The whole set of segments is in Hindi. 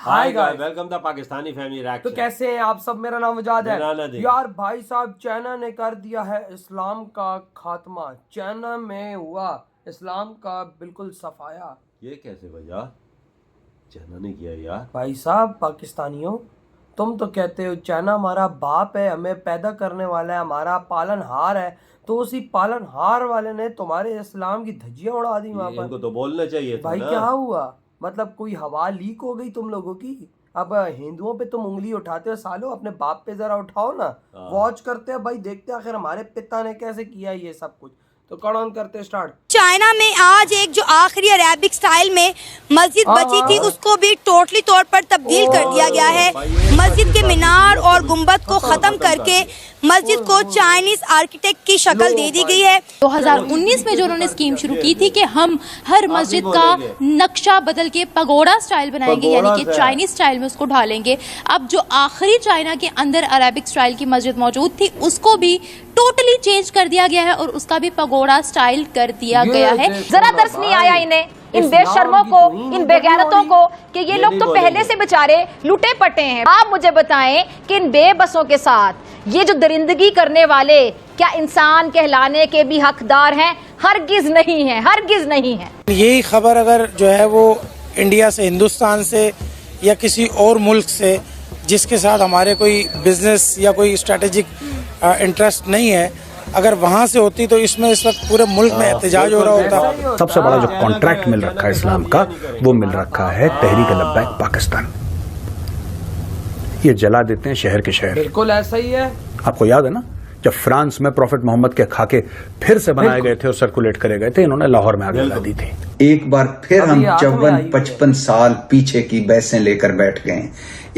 Hi guys, welcome the Pakistani family reaction. तो कैसे हैं आप सब। मेरा नाम वजाद है। मेरा नाम यार भाई साहब, चाइना ने कर दिया है इस्लाम का खात्मा। चाइना में हुआ इस्लाम का बिल्कुल सफाया। ये कैसे भैया? चाइना ने किया यार? भाई साहब पाकिस्तानियों, तुम तो कहते हो चाइना हमारा बाप है, हमें पैदा करने वाला है, हमारा पालनहार है, तो उसी पालनहार वाले ने तुम्हारे इस्लाम की धज्जियां उड़ा दी वहां पर। इनको तो बोलना चाहिए था भाई ना। क्या हुआ? मतलब कोई हवा लीक हो गई तुम लोगों की? अब हिंदुओं पे तुम उंगली उठाते हो सालो, अपने बाप पे जरा उठाओ ना। वॉच करते हैं भाई, देखते हैं आखिर हमारे पिता ने कैसे किया ये सब कुछ। तो कट ऑन करते स्टार्ट। चाइना में आज एक जो आखिरी अरेबिक स्टाइल में मस्जिद बची थी उसको भी टोटली तौर पर तब्दील कर दिया गया है। मस्जिद के मीनार और गुंबद को खत्म करके मस्जिद को चाइनीज आर्किटेक्ट की शक्ल दे दी गई है। 2019 में जो उन्होंने स्कीम शुरू की थी कि हम हर मस्जिद का नक्शा बदल के पगोड़ा स्टाइल बनाएंगे, यानी कि चाइनीज स्टाइल में उसको ढालेंगे। अब जो आखिरी चाइना के अंदर अरेबिक स्टाइल की मस्जिद मौजूद थी उसको भी टोटली चेंज कर दिया गया है और उसका भी पगोड़ा स्टाइल कर दिया गया है। जरा दर्स नहीं आया इन्हें, इन बेशर्मों को, इन बेगैरतों को, कि ये लोग तो पहले से बेचारे लुटे पटे हैं। आप मुझे बताएं कि इन बेबसों के साथ ये जो दरिंदगी करने वाले क्या इंसान कहलाने के भी हकदार हैं? हरगिज नहीं है, हरगिज नहीं है। यही खबर अगर जो है वो इंडिया से, हिंदुस्तान से या किसी और मुल्क से जिसके साथ हमारे कोई बिजनेस या कोई स्ट्रेटेजिक इंटरेस्ट नहीं है, अगर वहाँ से होती तो इसमें इस वक्त पूरे मुल्क में एहतजाज हो रहा होता। सबसे बड़ा जो कॉन्ट्रैक्ट मिल रखा है इस्लाम का, वो मिल रखा है तहरीक लब्बैक पाकिस्तान। ये जला देते हैं शहर के शहर। बिल्कुल ऐसा ही है। आपको याद है ना, जब फ्रांस में प्रॉफिट मोहम्मद के खाके फिर से बनाए गए थे और सर्कुलेट करे गए थे, इन्होंने लाहौर में आग लगा दी थी। एक बार फिर हम 54-55 साल पीछे की बहसें लेकर बैठ गए।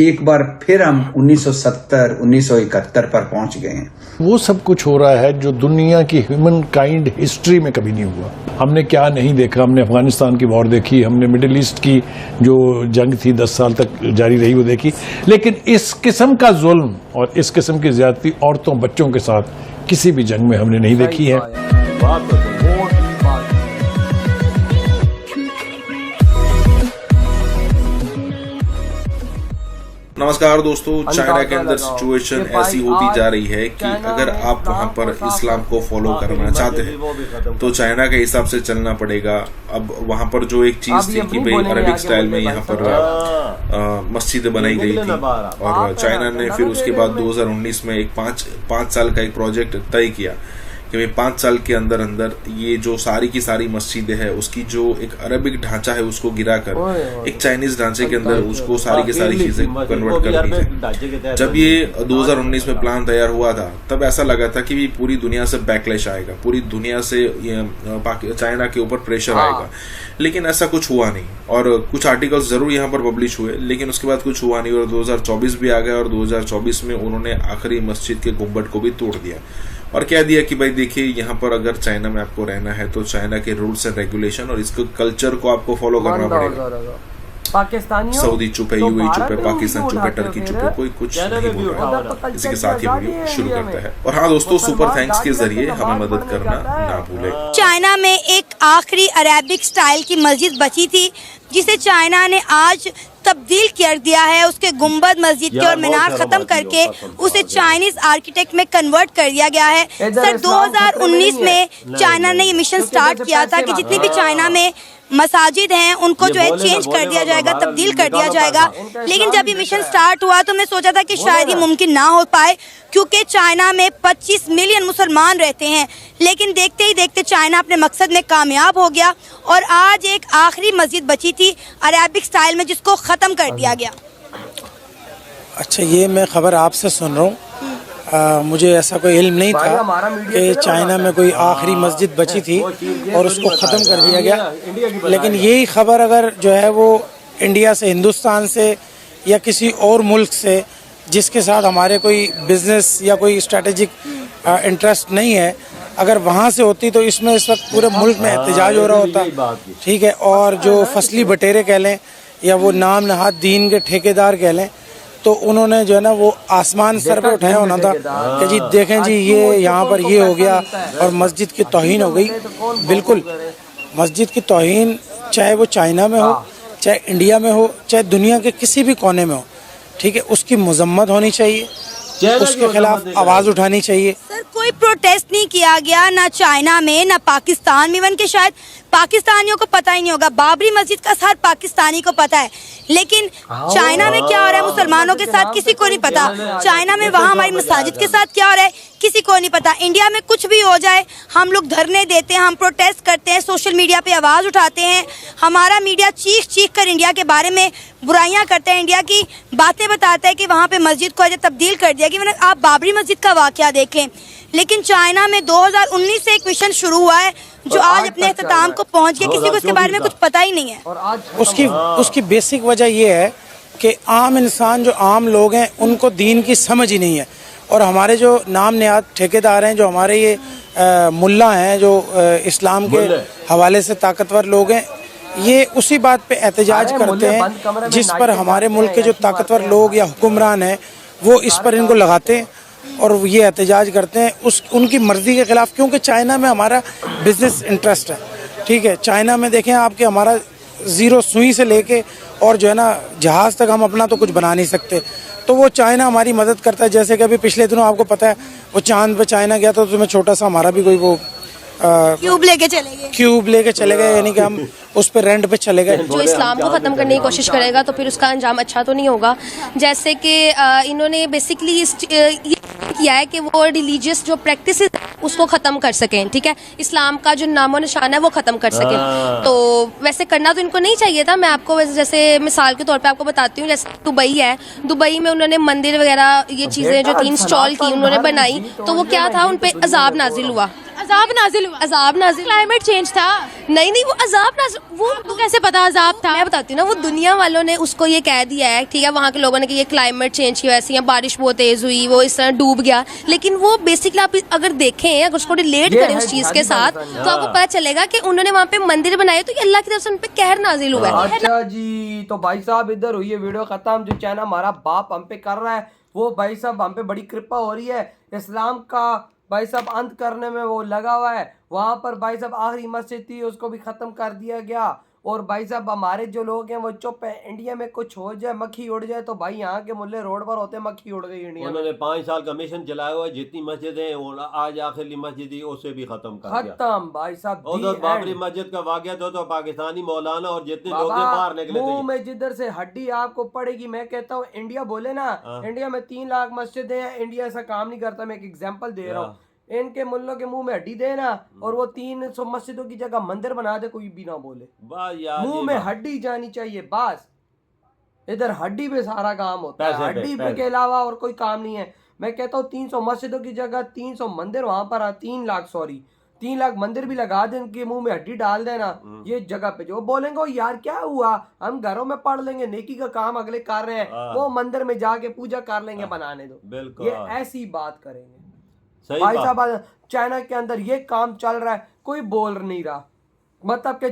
एक बार फिर हम 1970-1971 पर पहुंच गए हैं। वो सब कुछ हो रहा है जो दुनिया की ह्यूमन काइंड हिस्ट्री में कभी नहीं हुआ। हमने क्या नहीं देखा? हमने अफगानिस्तान की वॉर देखी, हमने मिडिल ईस्ट की जो जंग थी 10 साल तक जारी रही वो देखी, लेकिन इस किस्म का जुल्म और इस किस्म की ज्यादती औरतों बच्चों के साथ किसी भी जंग में हमने नहीं देखी है। नमस्कार दोस्तों, चाइना के अंदर सिचुएशन ऐसी होती जा रही है कि अगर आप वहां पर इस्लाम को फॉलो करना चाहते हैं तो चाइना के हिसाब से चलना पड़ेगा। अब वहां पर जो एक चीज थी कि भाई अरबिक स्टाइल में यहाँ पर मस्जिदें बनाई गई थी और चाइना ने फिर उसके बाद 2019 में एक पाँच साल का एक प्रोजेक्ट तय किया कि भाई 5 साल के अंदर अंदर ये जो सारी की सारी मस्जिदें है उसकी जो एक अरबिक ढांचा है उसको गिराकर एक चाइनीज ढांचे के अंदर उसको सारी की सारी चीजें कन्वर्ट कर दी है। जब ये 2019 में प्लान तैयार हुआ था तब ऐसा लगा था कि पूरी दुनिया से बैकलैश आएगा, पूरी दुनिया से चाइना के ऊपर प्रेशर आएगा, लेकिन ऐसा कुछ हुआ नहीं। और कुछ आर्टिकल्स जरूर यहाँ पर पब्लिश हुए लेकिन उसके बाद कुछ हुआ नहीं और 2024 भी आ गया और 2024 में उन्होंने आखिरी मस्जिद के गुंबद को भी तोड़ दिया और कह दिया कि भाई देखिए यहाँ पर अगर चाइना में आपको रहना है तो चाइना के रूल्स एंड रेगुलेशन और इसको कल्चर को आपको फॉलो करना पड़ेगा। सऊदी चुप है, यूएई चुप है, पाकिस्तान चुप है, टर्की चुप है, कोई कुछ नहीं बोल रहा है। इसी के साथ ये वीडियो शुरू करता है। और हाँ दोस्तों, सुपर थैंक्स के जरिए हमें मदद करना ना भूलें। चाइना में एक आखिरी अरेबिक स्टाइल की मस्जिद बची थी जिसे चाइना ने आज तब्दील कर दिया है। उसके गुंबद मस्जिद के और मीनार खत्म करके उसे चाइनीज आर्किटेक्ट में कन्वर्ट कर दिया गया है। सर 2019 में चाइना ने ये मिशन स्टार्ट किया था कि जितनी भी चाइना में मसाजिद हैं उनको जो है चेंज कर दिया जाएगा, तब्दील कर दिया जाएगा। लेकिन जब ये मिशन स्टार्ट हुआ तो हमने सोचा था कि शायद ये मुमकिन ना हो पाए क्योंकि चाइना में 25 मिलियन मुसलमान रहते हैं। लेकिन देखते ही देखते चाइना अपने मकसद में कामयाब हो गया और आज एक आखिरी मस्जिद बची थी अरेबिक स्टाइल में जिसको ख़त्म कर दिया गया। अच्छा, ये मैं खबर आपसे सुन रहा हूँ, मुझे ऐसा कोई इल्म नहीं था कि चाइना में कोई आखिरी मस्जिद बची थी और उसको ख़त्म कर दिया गया। लेकिन यही खबर अगर जो है वो इंडिया से, हिंदुस्तान से या किसी और मुल्क से जिसके साथ हमारे कोई बिजनेस या कोई स्ट्रेटेजिक इंटरेस्ट नहीं है, अगर वहाँ से होती तो इसमें इस वक्त पूरे मुल्क में एहतजाज हो रहा होता। ठीक है, और जो फसली बटेरे कह लें या वो नाम नहाद दीन के ठेकेदार कह लें, तो उन्होंने जो है ना वो आसमान सर पे उठाया होना था कि जी देखें जी ये यहाँ पर ये हो गया और मस्जिद की तौहीन हो गई। बिल्कुल, मस्जिद की तौहीन चाहे वो चाइना में हो चाहे इंडिया में हो चाहे दुनिया के किसी भी कोने में हो, ठीक है, उसकी मजम्मत होनी चाहिए, उसके खिलाफ आवाज़ उठानी चाहिए। सर कोई प्रोटेस्ट नहीं किया गया ना चाइना में ना पाकिस्तान में, इवन के शायद पाकिस्तानियों को पता ही नहीं होगा। बाबरी मस्जिद का हर पाकिस्तानी को पता है, लेकिन चाइना में क्या हो रहा है मुसलमानों के साथ किसी को नहीं पता। चाइना में वहाँ हमारी मसाजिद के साथ क्या हो रहा है किसी को नहीं पता। इंडिया में कुछ भी हो जाए हम लोग धरने देते हैं, हम प्रोटेस्ट करते हैं, सोशल मीडिया पे आवाज़ उठाते हैं। हमारा मीडिया चीख चीख कर इंडिया के बारे में बुराइयां करते हैं, इंडिया की बातें बताता है कि वहाँ पे मस्जिद को तब्दील कर दिया कि आप बाबरी मस्जिद का वाकया देखें। लेकिन चाइना में 2019 से एक मिशन शुरू हुआ है जो आज अपने अख्ताम को पहुंच गया, किसी को इसके बारे में कुछ पता ही नहीं है। और आज उसकी बेसिक वजह ये है कि आम इंसान, जो आम लोग हैं, उनको दीन की समझ ही नहीं है। और हमारे जो नाम नियाद ठेकेदार हैं, जो हमारे ये मुल्ला हैं, जो इस्लाम के हवाले से ताकतवर लोग हैं, ये उसी बात पे एहतजाज करते हैं जिस पर हमारे मुल्क के जो ताकतवर लोग या हुक्मरान हैं वो इस पर इनको लगाते हैं और ये एहतजाज करते हैं उनकी मर्जी के खिलाफ, क्योंकि चाइना में हमारा बिजनेस इंटरेस्ट है, ठीक है। चाइना में देखें आपके हमारा ज़ीरो सुई से लेके और जो है ना जहाज़ तक हम अपना तो कुछ बना नहीं सकते, तो वो चाइना हमारी मदद करता है। जैसे कि अभी पिछले दिनों आपको पता है वो चांद पे चाइना गया था, तो उसमें छोटा सा हमारा भी कोई वो क्यूब लेके चले गए, यानी कि हम उस पर रेंट पे चले गए। जो इस्लाम को ख़त्म करने की कोशिश करेगा तो फिर उसका अंजाम अच्छा तो नहीं होगा। जैसे कि इन्होंने बेसिकली ये किया है कि वो रिलीजियस जो प्रैक्टिस उसको ख़त्म कर सकें, ठीक है, इस्लाम का जो नामो निशान है वो ख़त्म कर सकें। तो वैसे करना तो इनको नहीं चाहिए था। मैं आपको जैसे मिसाल के तौर पे आपको बताती हूँ, जैसे दुबई है, दुबई में उन्होंने मंदिर वगैरह ये चीज़ें जो 3 स्टॉल की उन्होंने बनाई, तो वो क्या था, उन पे अजाब नाजिल हुआ। क्लाइमेट चेंज था? नहीं, वो अजाब नाजिल, वो तो कैसे पता अजाब था? मैं बताती हूँ ना, वो दुनिया वालों ने उसको ये कह दिया है, ठीक है, वहाँ के लोगों ने कि ये क्लाइमेट चेंज की वजह से बारिश बहुत तेज हुई, वो इस तरह डूब गया। लेकिन वो बेसिकली आप अगर देखें, अगर उसको रिलेट करें उस चीज के साथ, तो आपको पता चलेगा कि उन्होंने वहाँ पे मंदिर बनाए तो ये अल्लाह की तरफ से उन पे कहर नाजिल हुआ है। अच्छा जी, तो भाई साहब इधर हुई है वीडियो खत्म। जो चाइना हमारा बाप हम पे कर रहा है वो भाई साहब हम पे बड़ी कृपा हो रही है। इस्लाम का भाई साहब अंत करने में वो लगा हुआ है। वहाँ पर भाई साहब आखिरी मस्जिद थी उसको भी ख़त्म कर दिया गया। और भाई साहब हमारे जो लोग हैं वो चुप है। इंडिया में कुछ हो जाए, मक्खी उड़ जाए, तो भाई यहाँ के मुल्ले रोड पर होते हैं, मक्खी उड़ गई इंडिया में। उन्होंने 5 साल का मिशन चलाया हुआ है, जितनी मस्जिदें हैं आज आखिरी मस्जिद ही उसे भी खत्म कर दिया। खत्म भाई साहब। उधर बाबरी मस्जिद का वाकया तो पाकिस्तानी मौलाना और जितने लोग बाहर निकले थे, मुंह में जिधर से हड्डी आपको पड़ेगी। मैं कहता हूँ इंडिया बोले ना, इंडिया में 3 लाख मस्जिदें हैं, इंडिया ऐसा काम नहीं करता। मैं एक एग्जाम्पल दे रहा हूँ, इनके मुल्लों के मुंह में हड्डी देना और वो 300 मस्जिदों की जगह मंदिर बना दे, कोई भी ना बोले। मुंह में हड्डी जानी चाहिए बस। इधर हड्डी पे सारा काम होता है, हड्डी पे के अलावा और कोई काम नहीं है। मैं कहता हूँ 300 मस्जिदों की जगह 300 मंदिर वहां पर 3 लाख मंदिर भी लगा दे, इनके मुंह में हड्डी डाल देना ये जगह पे। जो बोलेंगे यार क्या हुआ, हम घरों में पढ़ लेंगे, नेकी का काम अगले कर रहे हैं, वो मंदिर में जाके पूजा कर लेंगे, बनाने दो। ये ऐसी बात करेंगे भाई साहब। चाइना के अंदर ये काम चल रहा है, कोई बोल नहीं रहा। मतलब कि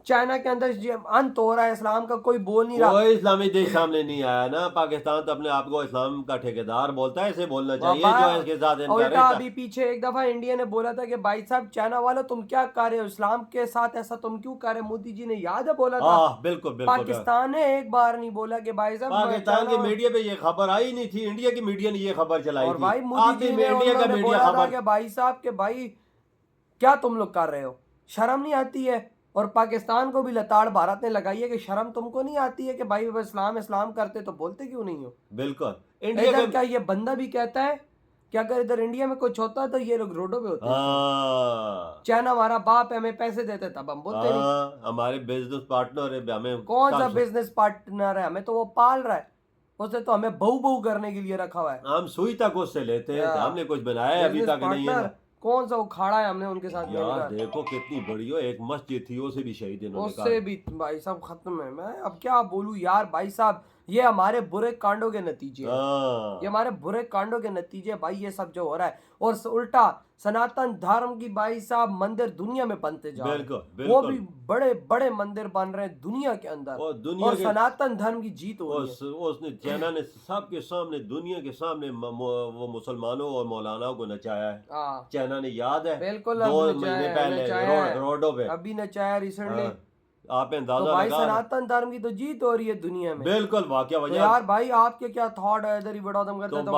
चाइना के अंदर अंत हो रहा है इस्लाम का, कोई बोल नहीं रहा। कोई इस्लामी देश सामने नहीं आया ना। पाकिस्तान तो अपने आप को इस्लाम का ठेकेदार बोलता है, इसे बोलना चाहिए जो इसके साथ। उल्टा अभी पीछे एक दफा इंडिया ने बोला था कि भाई साहब चाइना वालों तुम क्या कर रहे हो, इस्लाम के साथ ऐसा तुम क्यों कर रहे हो। मोदी जी ने याद है बोला था। बिल्कुल। पाकिस्तान ने एक बार नहीं बोला कि भाई साहब, पाकिस्तान के मीडिया पे ये खबर आई नहीं थी, इंडिया की मीडिया ने ये खबर चलाई और भाई मोदी जी ने इंडिया का मीडिया खबर, भाई साहब के भाई क्या तुम लोग कर रहे हो, शर्म नहीं आती है। और पाकिस्तान को भी लताड़ भारत ने लगाई है कि शर्म तुमको नहीं आती है कि भाई इस्लाम करते तो बोलते क्यों नहीं हो। बिल्कुल। इंडिया का ये बंदा भी कहता है कि अगर इधर इंडिया में कुछ होता है तो ये लोग रोडों पे होते हैं। चाइना हमारा बाप है, हमें पैसे देते तब हम बोलते नहीं। हमारे बिजनेस पार्टनर है, हमें कौन सा बिजनेस पार्टनर है, हमें तो वो पाल रहा है, उसने तो हमें बहू करने के लिए रखा हुआ है। हम सुई तक उससे लेते हैं, हमने कुछ बनाया अभी तक नहीं है। कौन सा उखाड़ा है हमने उनके साथ यार देखो कितनी बड़ी हो, एक मस्जिद थी उसे भी शहीद इन्होंने, उससे भी भाई साहब खत्म है। मैं अब क्या बोलूं यार भाई साहब, ये हमारे बुरे कांडों के नतीजे हैं। ये हमारे बुरे कांडों के नतीजे भाई, ये सब जो हो रहा है। और उल्टा सनातन धर्म की भाई साहब मंदिर दुनिया में बनते जा रहे हैं, वो भी बड़े बड़े मंदिर बन रहे हैं दुनिया के अंदर, और सनातन धर्म की जीत हो रही है। उसने चाइना ने सबके सामने, दुनिया के सामने वो मुसलमानों और मौलानाओं को नचाया है। चाइना ने, याद है, बिल्कुल 2 महीने पहले रोडों पे अभी नचाया रिसेंटली। आप अंदाजा तो भाई लगा सनातन धर्म की तो जीत हो रही है दुनिया में। बिल्कुल वाकया तो वजह यार भाई आपके क्या थॉट है, इधर ही बड़ा दम करते तो हैं तो